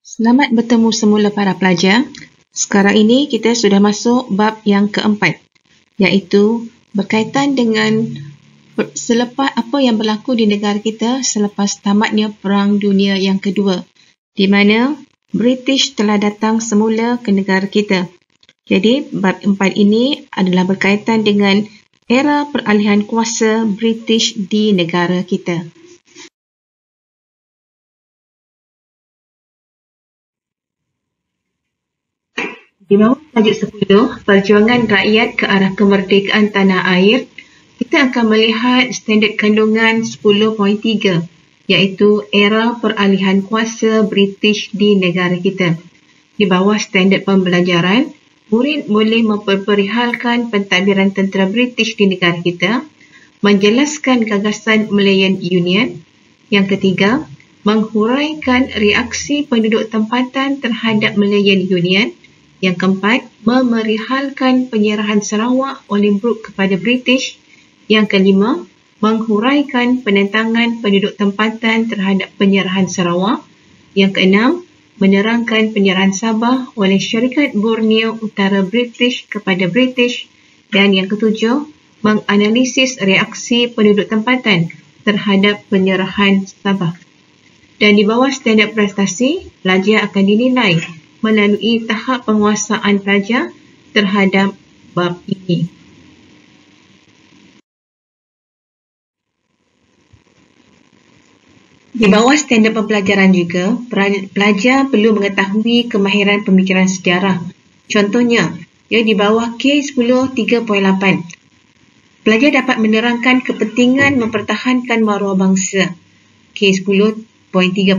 Selamat bertemu semula para pelajar. Sekarang ini kita sudah masuk bab yang keempat, iaitu berkaitan dengan selepas apa yang berlaku di negara kita selepas tamatnya Perang Dunia yang Kedua, di mana British telah datang semula ke negara kita. Jadi, bab 4 ini adalah berkaitan dengan era peralihan kuasa British di negara kita. Di bawah tajuk 10, perjuangan rakyat ke arah kemerdekaan tanah air, kita akan melihat standard kandungan 10.3, iaitu era peralihan kuasa British di negara kita. Di bawah standard pembelajaran, murid boleh memperlihalkan pentadbiran tentera British di negara kita, menjelaskan gagasan Malayan Union. Yang ketiga, menghuraikan reaksi penduduk tempatan terhadap Malayan Union. Yang keempat, memerihalkan penyerahan Sarawak oleh Brooke kepada British. Yang kelima, menghuraikan penentangan penduduk tempatan terhadap penyerahan Sarawak. Yang keenam, menerangkan penyerahan Sabah oleh Syarikat Borneo Utara British kepada British. Dan yang ketujuh, menganalisis reaksi penduduk tempatan terhadap penyerahan Sabah. Dan di bawah standard prestasi, pelajar akan dinilai melalui tahap penguasaan pelajar terhadap bab ini. Di bawah standard pembelajaran juga, pelajar perlu mengetahui kemahiran pemikiran sejarah. Contohnya, di bawah K10 3.8, pelajar dapat menerangkan kepentingan mempertahankan maruah bangsa. K10.3.9,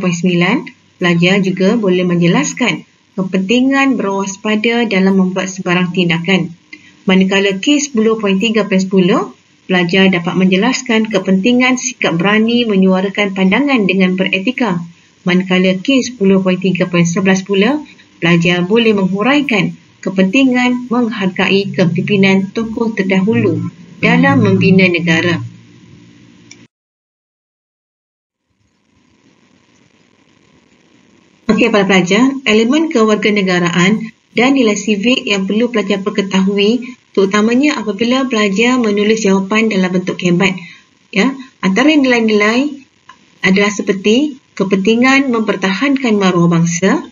pelajar juga boleh menjelaskan kepentingan berwaspada dalam membuat sebarang tindakan. Manakala K10.3.10, pelajar dapat menjelaskan kepentingan sikap berani menyuarakan pandangan dengan beretika. Manakala K10.3.11 pula, pelajar boleh menghuraikan kepentingan menghargai kepimpinan tokoh terdahulu dalam membina negara. Okey para pelajar, elemen kewarganegaraan dan nilai sivik yang perlu pelajar ketahui, terutamanya apabila pelajar menulis jawapan dalam bentuk kebat. Antara nilai-nilai adalah seperti kepentingan mempertahankan maruah bangsa.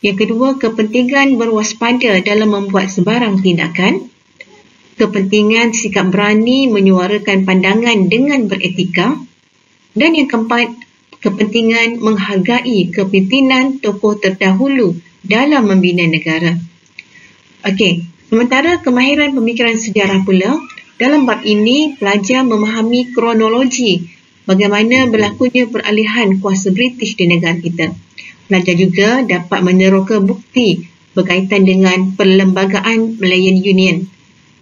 Yang kedua, kepentingan berwaspada dalam membuat sebarang tindakan. Kepentingan sikap berani menyuarakan pandangan dengan beretika. Dan yang keempat, kepentingan menghargai kepimpinan tokoh terdahulu dalam membina negara. Okey, sementara kemahiran pemikiran sejarah pula, dalam bab ini pelajar memahami kronologi bagaimana berlakunya peralihan kuasa British di negara kita. Pelajar juga dapat meneroka bukti berkaitan dengan perlembagaan Malayan Union.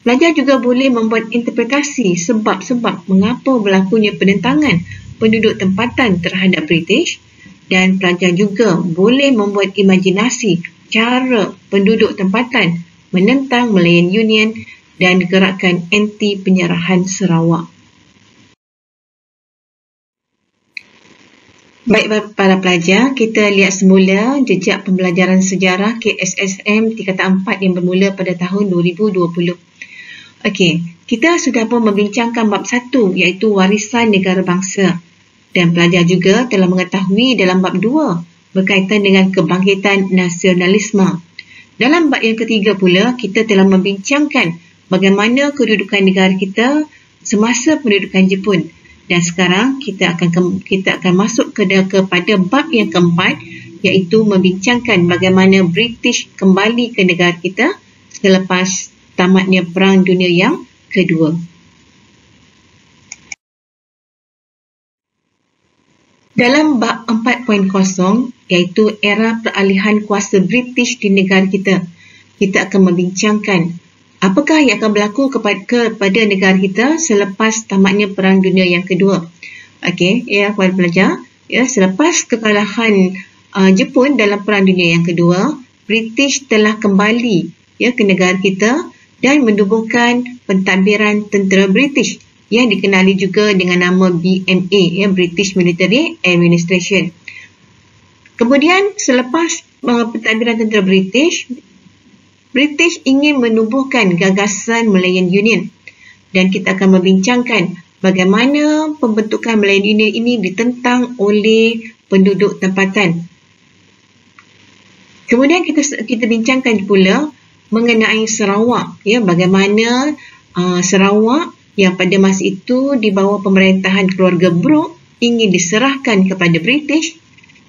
Pelajar juga boleh membuat interpretasi sebab-sebab mengapa berlakunya penentangan penduduk tempatan terhadap British, dan pelajar juga boleh membuat imajinasi cara penduduk tempatan menentang Malayan Union dan gerakan anti penyerahan Sarawak. Baik para pelajar, kita lihat semula jejak pembelajaran sejarah KSSM tingkatan 4 yang bermula pada tahun 2020. Okey, kita sudah pun membincangkan bab 1 iaitu warisan negara bangsa. Dan pelajar juga telah mengetahui dalam bab 2 berkaitan dengan kebangkitan nasionalisme. Dalam bab yang ketiga pula, kita telah membincangkan bagaimana kedudukan negara kita semasa pendudukan Jepun. Dan sekarang kita akan masuk kepada bab yang keempat, iaitu membincangkan bagaimana British kembali ke negara kita selepas tamatnya Perang Dunia yang Kedua. Dalam bab 4.0, iaitu era peralihan kuasa British di negara kita, kita akan membincangkan apakah yang akan berlaku kepada negara kita selepas tamatnya Perang Dunia yang Kedua. Okey, kepada pelajar, selepas kekalahan Jepun dalam Perang Dunia yang Kedua, British telah kembali ke negara kita dan menubuhkan pentadbiran tentera British yang dikenali juga dengan nama BMA, British Military Administration. Kemudian selepas pentadbiran tentera British ingin menubuhkan gagasan Malayan Union, dan kita akan membincangkan bagaimana pembentukan Malayan Union ini ditentang oleh penduduk tempatan. Kemudian kita bincangkan pula mengenai Sarawak, ya, bagaimana Sarawak yang pada masa itu di bawah pemerintahan keluarga Brooke ingin diserahkan kepada British,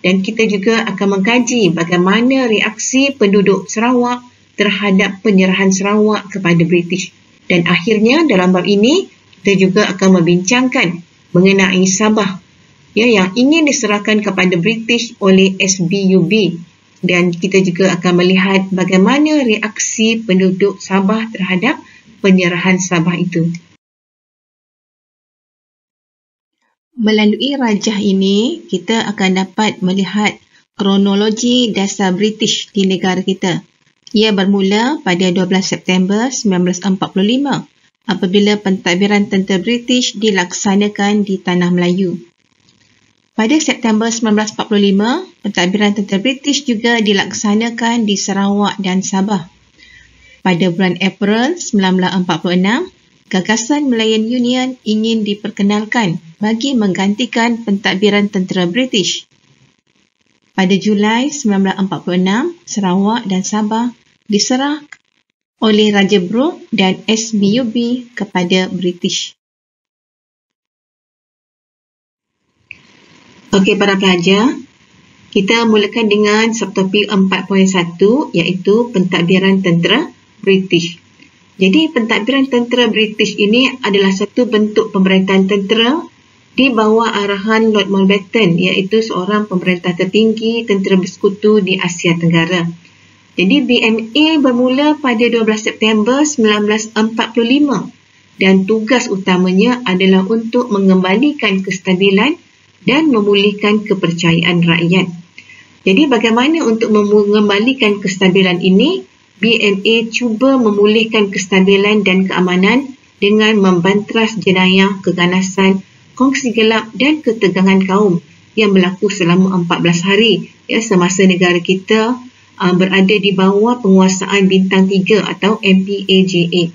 dan kita juga akan mengkaji bagaimana reaksi penduduk Sarawak terhadap penyerahan Sarawak kepada British. Dan akhirnya dalam bab ini kita juga akan membincangkan mengenai Sabah, ya, yang ingin diserahkan kepada British oleh SBUB, dan kita juga akan melihat bagaimana reaksi penduduk Sabah terhadap penyerahan Sabah itu. Melalui rajah ini, kita akan dapat melihat kronologi dasar British di negara kita. Ia bermula pada 12 September 1945 apabila pentadbiran tentera British dilaksanakan di Tanah Melayu. Pada September 1945, pentadbiran tentera British juga dilaksanakan di Sarawak dan Sabah. Pada bulan April 1946, gagasan Malayan Union ingin diperkenalkan bagi menggantikan pentadbiran tentera British. Pada Julai 1946, Sarawak dan Sabah diserah oleh Raja Brooke dan SBUB kepada British. Okey para pelajar, kita mulakan dengan subtopik 4.1 iaitu pentadbiran tentera British. Jadi pentadbiran tentera British ini adalah satu bentuk pemerintahan tentera di bawah arahan Lord Mountbatten, iaitu seorang pemerintah tertinggi tentera bersekutu di Asia Tenggara. Jadi BMA bermula pada 12 September 1945 dan tugas utamanya adalah untuk mengembalikan kestabilan dan memulihkan kepercayaan rakyat. Jadi bagaimana untuk mengembalikan kestabilan ini? BMA cuba memulihkan kestabilan dan keamanan dengan membantras jenayah, keganasan, kongsi gelap dan ketegangan kaum yang berlaku selama 14 hari ya, semasa negara kita berada di bawah penguasaan Bintang 3 atau MPAJA.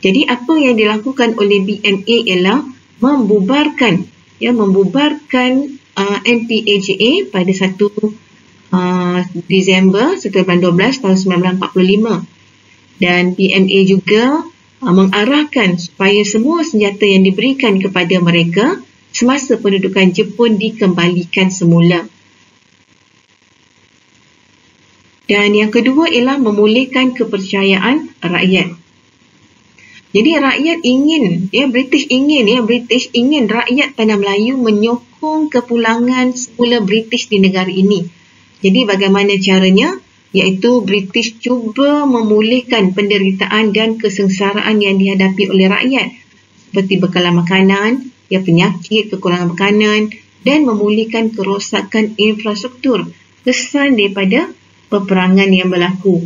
Jadi apa yang dilakukan oleh BMA ialah membubarkan MPAJA pada 1 Disember 1912 tahun 1945, dan BMA juga mengarahkan supaya semua senjata yang diberikan kepada mereka semasa pendudukan Jepun dikembalikan semula. Dan yang kedua ialah memulihkan kepercayaan rakyat. Jadi rakyat ingin, British ingin rakyat Tanah Melayu menyokong kepulangan semula British di negara ini. Jadi bagaimana caranya? Iaitu British cuba memulihkan penderitaan dan kesengsaraan yang dihadapi oleh rakyat seperti bekalan makanan, penyakit, kekurangan makanan, dan memulihkan kerosakan infrastruktur kesan daripada peperangan yang berlaku.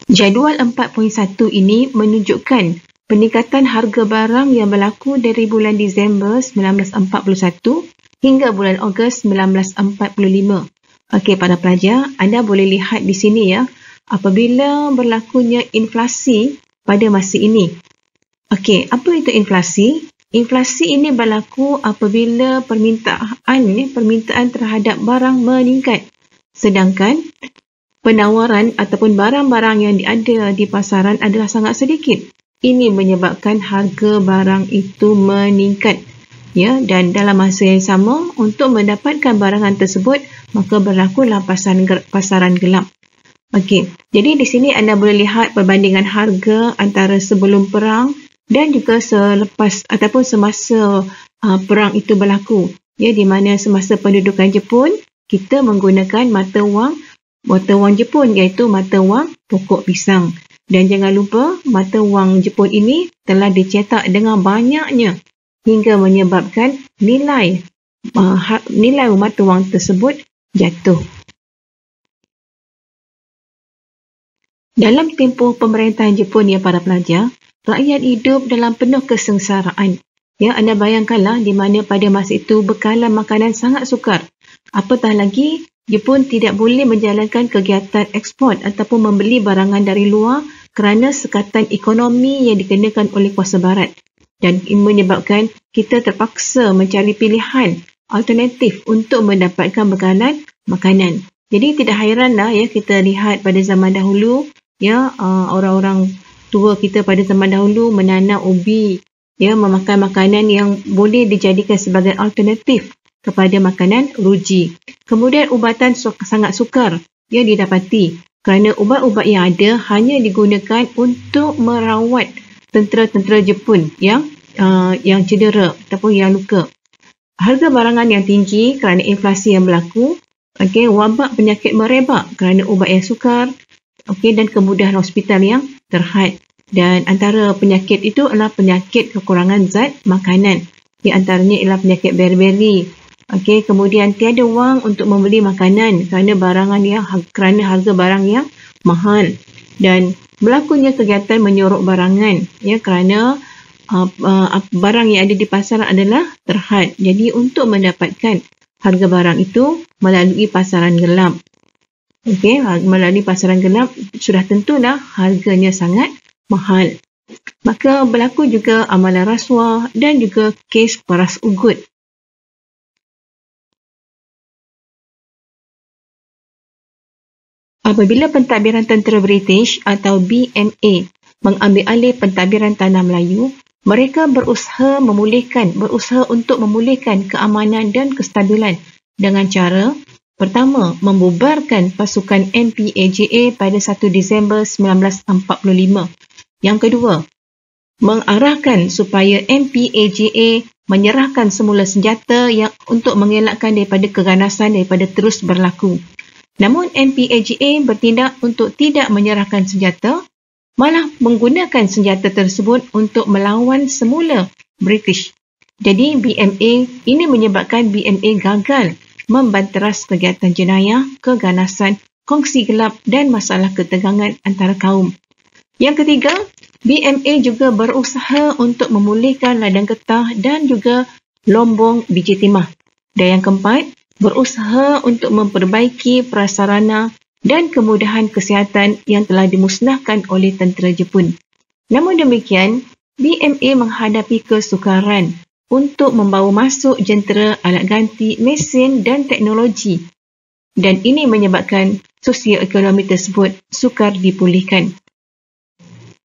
Jadual 4.1 ini menunjukkan peningkatan harga barang yang berlaku dari bulan Disember 1941 hingga bulan Ogos 1945. Okey para pelajar, anda boleh lihat di sini apabila berlakunya inflasi pada masa ini. Okey, apa itu inflasi? Inflasi ini berlaku apabila permintaan terhadap barang meningkat, sedangkan penawaran ataupun barang-barang yang ada di pasaran adalah sangat sedikit. Ini menyebabkan harga barang itu meningkat. Dan dalam masa yang sama, untuk mendapatkan barangan tersebut, maka berlakulah pasaran gelap. Okey, jadi di sini anda boleh lihat perbandingan harga antara sebelum perang dan juga selepas ataupun semasa perang itu berlaku. Di mana semasa pendudukan Jepun, kita menggunakan mata wang Jepun, iaitu mata wang pokok pisang. Dan jangan lupa, mata wang Jepun ini telah dicetak dengan banyaknya hingga menyebabkan nilai mata wang tersebut jatuh. Dalam tempoh pemerintahan Jepun para pelajar, rakyat hidup dalam penuh kesengsaraan. Ya, anda bayangkanlah di mana pada masa itu bekalan makanan sangat sukar. Apatah lagi, Jepun tidak boleh menjalankan kegiatan ekspor ataupun membeli barangan dari luar kerana sekatan ekonomi yang dikenakan oleh kuasa barat. Dan ini menyebabkan kita terpaksa mencari pilihan alternatif untuk mendapatkan bekalan makanan. Jadi tidak hairanlah ya kita lihat pada zaman dahulu ya orang-orang tua kita pada zaman dahulu menanam ubi, ya memakan makanan yang boleh dijadikan sebagai alternatif kepada makanan ruji. Kemudian ubatan sangat sukar ya didapati kerana ubat-ubat yang ada hanya digunakan untuk merawat tentera-tentera Jepun yang cedera ataupun yang luka. Harga barangan yang tinggi kerana inflasi yang berlaku, wabak penyakit merebak kerana ubat yang sukar, dan kemudahan hospital yang terhad. Dan antara penyakit itu adalah penyakit kekurangan zat makanan. Di antaranya ialah penyakit beri-beri. Kemudian tiada wang untuk membeli makanan kerana harga barang yang mahal. Dan berlakunya kegiatan menyorok barangan kerana barang yang ada di pasar adalah terhad. Jadi untuk mendapatkan harga barang itu melalui pasaran gelap. Melalui pasaran gelap sudah tentulah harganya sangat mahal. Maka berlaku juga amalan rasuah dan juga kes peras ugut. Apabila pentadbiran tentera British atau BMA mengambil alih pentadbiran Tanah Melayu, mereka berusaha untuk memulihkan keamanan dan kestabilan dengan cara pertama, membubarkan pasukan MPAJA pada 1 Disember 1945. Yang kedua, mengarahkan supaya MPAJA menyerahkan semula senjata yang untuk mengelakkan daripada keganasan daripada terus berlaku. Namun MPAJA bertindak untuk tidak menyerahkan senjata, malah menggunakan senjata tersebut untuk melawan semula British. Jadi BMA ini menyebabkan BMA gagal membanteras kegiatan jenayah, keganasan, kongsi gelap dan masalah ketegangan antara kaum. Yang ketiga, BMA juga berusaha untuk memulihkan ladang getah dan juga lombong biji timah. Dan yang keempat, berusaha untuk memperbaiki prasarana dan kemudahan kesihatan yang telah dimusnahkan oleh tentera Jepun. Namun demikian, BMA menghadapi kesukaran untuk membawa masuk jentera, alat ganti, mesin dan teknologi. Dan ini menyebabkan sosioekonomi tersebut sukar dipulihkan.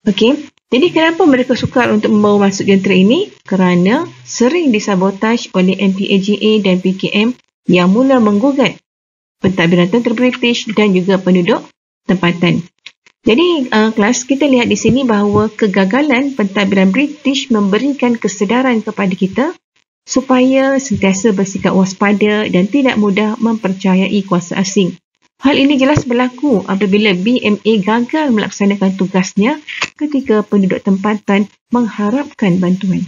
Jadi kenapa mereka sukar untuk membawa masuk jentera ini? Kerana sering disabotaj oleh MPAJA dan PKM yang mula menggugat pentadbiran tentera British dan juga penduduk tempatan. Jadi kelas kita lihat di sini bahawa kegagalan pentadbiran British memberikan kesedaran kepada kita supaya sentiasa bersikap waspada dan tidak mudah mempercayai kuasa asing. Hal ini jelas berlaku apabila BMA gagal melaksanakan tugasnya ketika penduduk tempatan mengharapkan bantuan.